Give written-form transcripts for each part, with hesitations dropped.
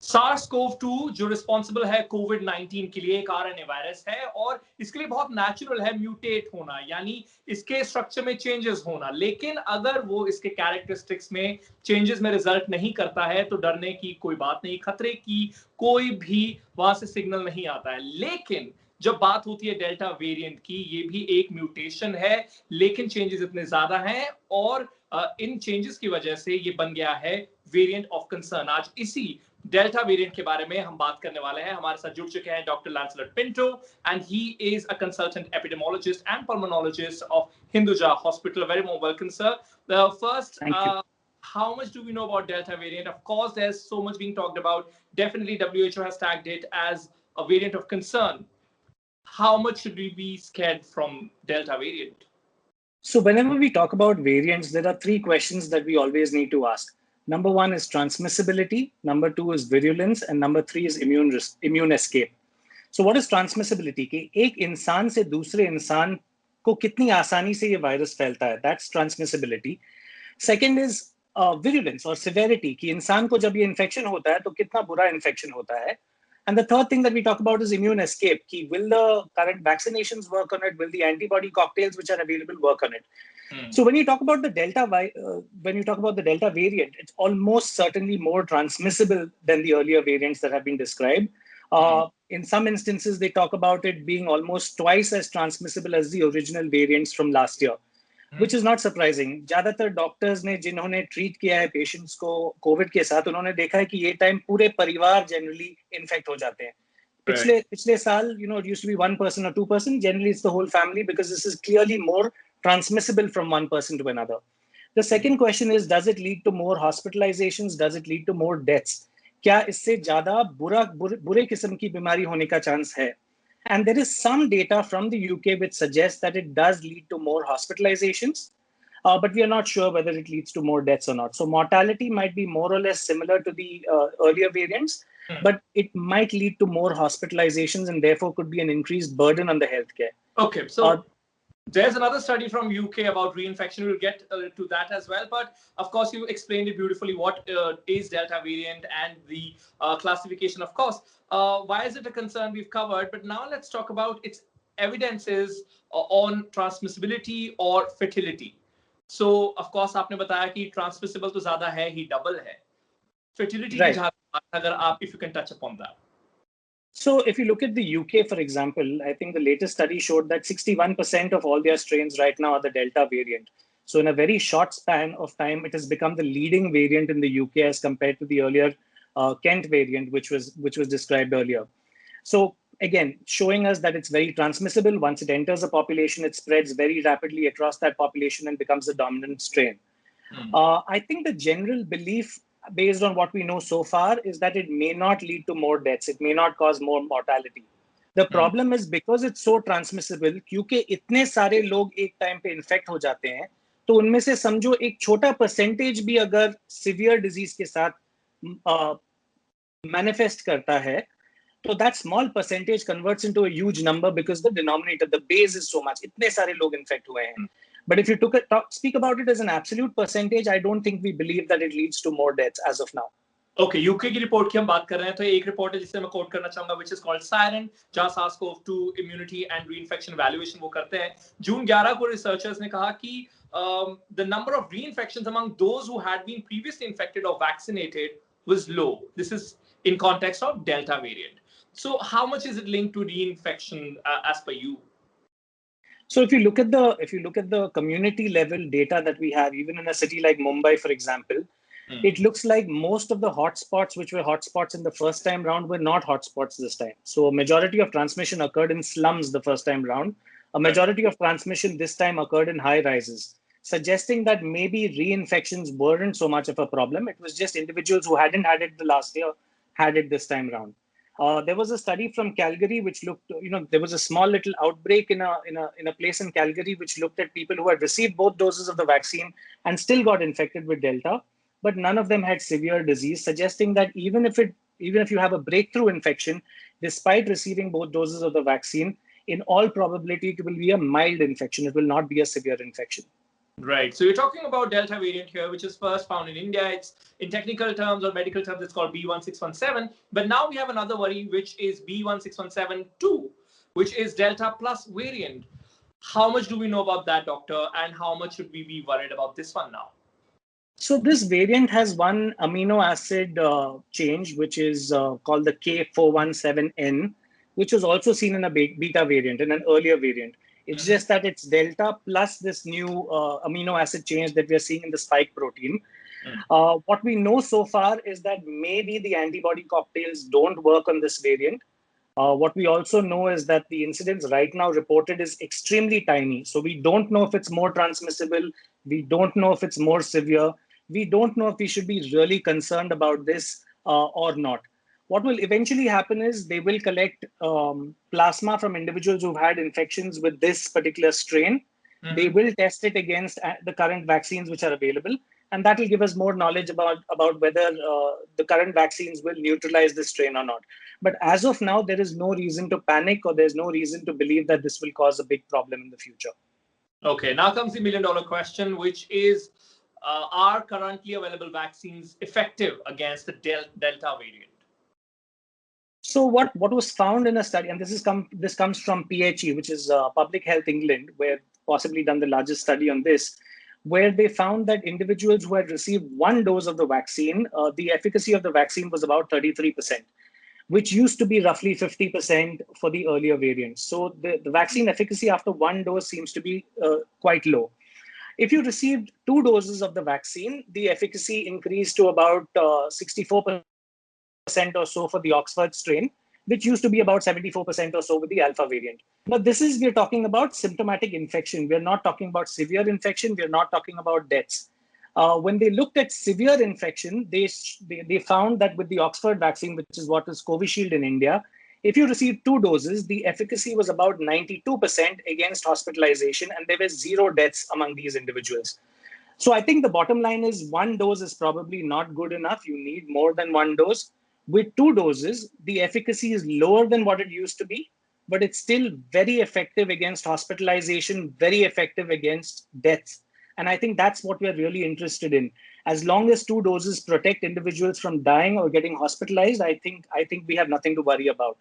SARS-CoV-2 जो responsible है कोविड-19 के लिए, एक आरएनए वायरस है और इसके लिए बहुत नेचुरल है म्यूटेट होना, यानी इसके स्ट्रक्चर में चेंजेस होना। लेकिन अगर वो इसके कैरेक्टरिस्टिक्स में चेंजेस में रिजल्ट नहीं करता है तो डरने की कोई बात नहीं, खतरे की कोई भी वहां से सिग्नल नहीं आता है। लेकिन जब बात होती है डेल्टा वेरिएंट की, ये भी एक म्यूटेशन है, लेकिन चेंजेस इतने ज्यादा हैं और इन चेंजेस की वजह से ये बन गया है वेरिएंट ऑफ कंसर्न। आज इसी डेल्टा वेरिएंट के बारे में हम बात करने वाले हैं। हमारे साथ जुड़ चुके हैं doctor Lancelot Pinto and he is a consultant epidemiologist and pulmonologist of Hinduja hospital. Very warm welcome, sir. First, Thank you. how much do we know about Delta variant? Of course, there's so much being talked about. Definitely, WHO has tagged it as a variant of concern. How much should we be scared from Delta variant? So whenever we talk about variants, there are three questions that we always need to ask. Number one is transmissibility, number two is virulence, and number three is immune escape. So what is transmissibility? कि एक इंसान से दूसरे इंसान को कितनी आसानी से ये वायरस फैलता है, that's transmissibility. Second is virulence or severity, कि इंसान को जब ये इन्फेक्शन होता है तो कितना बुरा इन्फेक्शन होता है. And the third thing that we talk about is immune escape. Ki will the current vaccinations work on it? Will the antibody cocktails which are available work on it? So when you talk about the Delta variant, it's almost certainly more transmissible than the earlier variants that have been described. In some instances, they talk about it being almost twice as transmissible as the original variants from last year. Which is not surprising. ज्यादातर doctors ने जिन्होंने treat किया है patients को Covid के साथ, उन्होंने देखा है कि ये टाइम पूरे परिवार जनरली इन्फेक्ट हो जाते हैं. पिछले साल, it used to be 1% or 2%. Generally, it's the whole family because this is clearly more transmissible from one person to another. The second question is, does it lead to more hospitalizations? Does it lead to more deaths? क्या इससे ज्यादा बुरे किस्म की बीमारी होने का chance है? And there is some data from the UK which suggests that it does lead to more hospitalizations, but we are not sure whether it leads to more deaths or not. So mortality might be more or less similar to the earlier variants, but it might lead to more hospitalizations and therefore could be an increased burden on the healthcare. Okay, so there's another study from UK about reinfection. We'll get to that as well. But of course, you explained it beautifully. What is Delta variant and the classification, of course. Why is it a concern? We've covered. But now let's talk about its evidences on transmissibility or fertility. So, of course, आपने बताया कि transmissible तो ज़्यादा है ही, double है. Fertility की जहाँ अगर आप, if you can touch upon that. So if you look at the UK, for example, I think the latest study showed that 61% of all their strains right now are the Delta variant. So in a very short span of time, it has become the leading variant in the UK as compared to the earlier Kent variant, which was described earlier. So again, showing us that it's very transmissible. Once it enters a population, it spreads very rapidly across that population and becomes the dominant strain. I think the general belief, based on what we know so far, is that it may not lead to more deaths. It may not cause more mortality. The problem is because it's so transmissible, क्योंकि इतने सारे लोग एक time पे infect हो जाते हैं, तो उनमें से समझो एक छोटा परसेंटेज भी अगर सिवियर डिजीज के साथ मैनिफेस्ट करता है, तो that small percentage converts into a huge number because the denominator, the base is so much. इतने सारे लोग इन्फेक्ट हुए हैं. But if you speak about it as an absolute percentage, I don't think we believe that it leads to more deaths as of now. Okay, UK की report की हम बात कर रहे हैं, तो एक रिपोर्ट है जिसे मैं कोट करना चाहूंगा, which is called Siren, जहां SARS-CoV-2 immunity and reinfection evaluation वो करते हैं. जून 11 को रिसर्चर्स ने कहा कि the number of reinfections among those who had been previously infected or vaccinated was low. This is in context of Delta variant. So how much is it linked to reinfection as per you? So if you look at the community level data that we have, even in a city like Mumbai, for example, it looks like most of the hotspots, which were hotspots in the first time round, were not hotspots this time. So a majority of transmission occurred in slums the first time round. A majority of transmission this time occurred in high rises, suggesting that maybe reinfections weren't so much of a problem. It was just individuals who hadn't had it the last year had it this time round. There was a study from Calgary which looked, there was a small little outbreak in a place in Calgary which looked at people who had received both doses of the vaccine and still got infected with Delta, but none of them had severe disease, suggesting that even if you have a breakthrough infection, despite receiving both doses of the vaccine, in all probability it will be a mild infection. It will not be a severe infection. Right. So you're talking about Delta variant here, which is first found in India. It's in technical terms or medical terms, it's called B1617. But now we have another worry, which is B16172, which is Delta plus variant. How much do we know about that, doctor? And how much should we be worried about this one now? So this variant has one amino acid change, which is called the K417N, which was also seen in a beta variant, in an earlier variant. It's just that it's Delta plus this new amino acid change that we are seeing in the spike protein. What we know so far is that maybe the antibody cocktails don't work on this variant. What we also know is that the incidence right now reported is extremely tiny. So we don't know if it's more transmissible. We don't know if it's more severe. We don't know if we should be really concerned about this or not. What will eventually happen is they will collect plasma from individuals who've had infections with this particular strain. They will test it against the current vaccines which are available. And that will give us more knowledge about whether the current vaccines will neutralize this strain or not. But as of now, there is no reason to panic, or there's no reason to believe that this will cause a big problem in the future. Okay, now comes the million-dollar question, which is, are currently available vaccines effective against the Delta variant? So what was found in a study, and this comes from PHE, which is Public Health England, where possibly done the largest study on this, where they found that individuals who had received one dose of the vaccine, the efficacy of the vaccine was about 33%, which used to be roughly 50% for the earlier variants. So the vaccine efficacy after one dose seems to be quite low. If you received 2 doses of the vaccine, the efficacy increased to about 64% or so for the Oxford strain, which used to be about 74% or so with the Alpha variant. But we're talking about symptomatic infection. We're not talking about severe infection. We're not talking about deaths. When they looked at severe infection, they found that with the Oxford vaccine, which is what is Covishield in India, if you received 2 doses, the efficacy was about 92% against hospitalization, and there were 0 deaths among these individuals. So I think the bottom line is 1 dose is probably not good enough. You need more than 1 dose. With 2 doses, the efficacy is lower than what it used to be, but it's still very effective against hospitalization, very effective against deaths. And I think that's what we're really interested in. As long as 2 doses protect individuals from dying or getting hospitalized, I think we have nothing to worry about.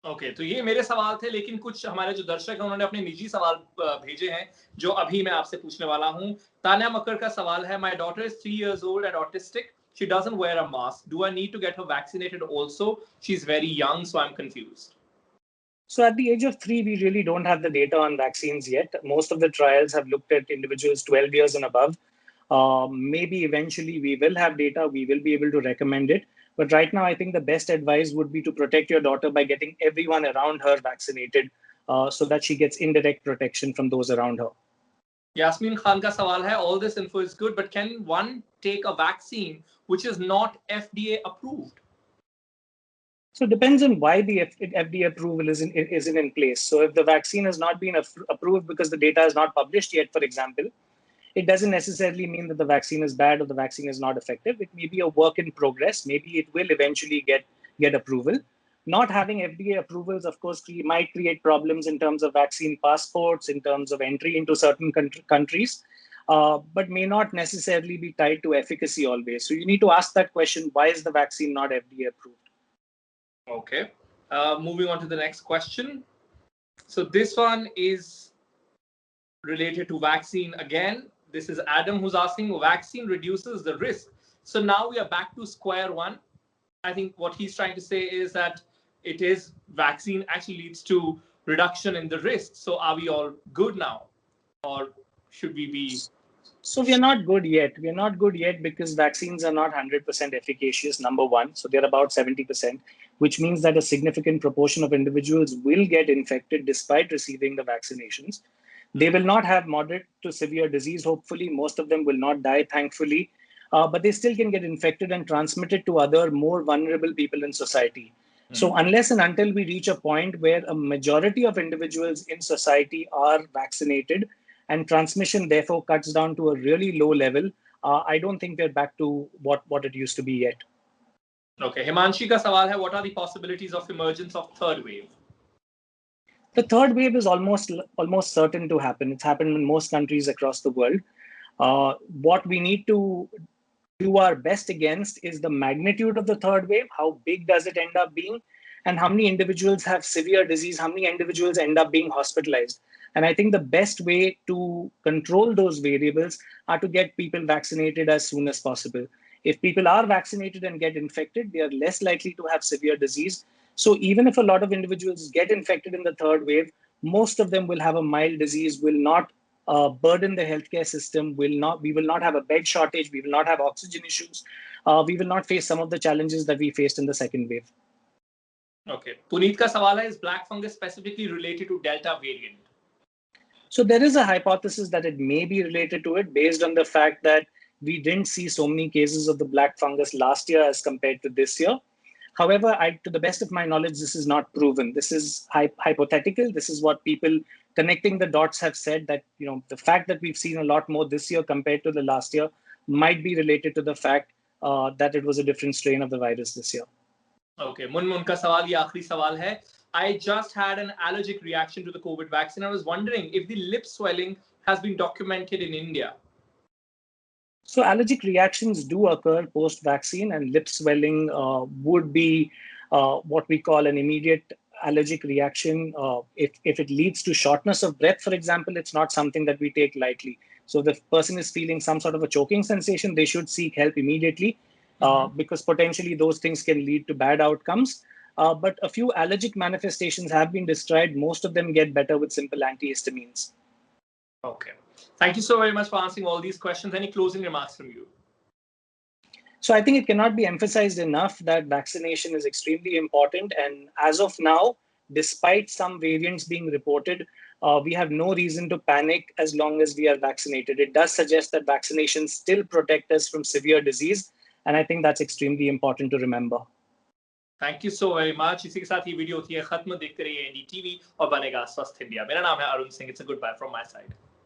Okay, तो ये मेरे सवाल थे, लेकिन कुछ हमारे जो दर्शक हैं उन्होंने अपने निजी सवाल भेजे हैं जो अभी मैं आपसे पूछने वाला हूं। तान्या मक्कर का सवाल है, My daughter is 3 years old and autistic. She doesn't wear a mask. Do I need to get her vaccinated also? She's very young, so I'm confused. So at the age of 3, we really don't have the data on vaccines yet. Most of the trials have looked at individuals 12 years and above. Maybe eventually we will have data. We will be able to recommend it. But right now, I think the best advice would be to protect your daughter by getting everyone around her vaccinated so that she gets indirect protection from those around her. Yasmin Khan ka sawal hai, all this info is good, but can one take a vaccine which is not FDA approved? So it depends on why the FDA approval isn't in place. So if the vaccine has not been approved because the data is not published yet, for example, it doesn't necessarily mean that the vaccine is bad or the vaccine is not effective. It may be a work in progress. Maybe it will eventually get approval. Not having FDA approvals, of course, might create problems in terms of vaccine passports, in terms of entry into certain countries, but may not necessarily be tied to efficacy always. So you need to ask that question, why is the vaccine not FDA approved? Okay. Moving on to the next question. So this one is related to vaccine again. This is Adam who's asking, vaccine reduces the risk. So now we are back to square one. I think what he's trying to say is that vaccine actually leads to reduction in the risk. So are we all good now? Or should we be? So we are not good yet. We are not good yet because vaccines are not 100% efficacious, number one. So they're about 70%, which means that a significant proportion of individuals will get infected despite receiving the vaccinations. They will not have moderate to severe disease, hopefully. Most of them will not die, thankfully. But they still can get infected and transmit it to other more vulnerable people in society. So unless and until we reach a point where a majority of individuals in society are vaccinated and transmission therefore cuts down to a really low level, I don't think we're back to what it used to be yet. Okay, Himanshi ka sawal hai, what are the possibilities of emergence of third wave? The third wave is almost certain to happen. It's happened in most countries across the world. What we need to do our best against is the magnitude of the third wave. How big does it end up being? And how many individuals have severe disease? How many individuals end up being hospitalized? And I think the best way to control those variables are to get people vaccinated as soon as possible. If people are vaccinated and get infected, they are less likely to have severe disease. So even if a lot of individuals get infected in the third wave, most of them will have a mild disease, will not burden the healthcare system, we will not have a bed shortage, we will not have oxygen issues, we will not face some of the challenges that we faced in the second wave. Okay. Puneet ka sawal hai, is black fungus specifically related to Delta variant? So there is a hypothesis that it may be related to it based on the fact that we didn't see so many cases of the black fungus last year as compared to this year. However, to the best of my knowledge, this is not proven. This is hypothetical. This is what people connecting the dots have said, that the fact that we've seen a lot more this year compared to the last year might be related to the fact that it was a different strain of the virus this year. Okay, Munmun ka sawal, ye aakhri sawal hai. I just had an allergic reaction to the COVID vaccine. I was wondering if the lip swelling has been documented in India. So allergic reactions do occur post-vaccine, and lip swelling would be what we call an immediate allergic reaction. If it leads to shortness of breath, for example, it's not something that we take lightly. So if the person is feeling some sort of a choking sensation, they should seek help immediately because potentially those things can lead to bad outcomes. But a few allergic manifestations have been described. Most of them get better with simple antihistamines. Okay. Thank you so very much for answering all these questions. Any closing remarks from you? So I think it cannot be emphasized enough that vaccination is extremely important. And as of now, despite some variants being reported, we have no reason to panic as long as we are vaccinated. It does suggest that vaccinations still protect us from severe disease. And I think that's extremely important to remember. Thank you so very much. इसी के साथ ये video होती है खत्म। देखते रहिए NDTV और बनेगा स्वस्थ इंडिया। मेरा नाम है Arun Singh. It's a goodbye from my side.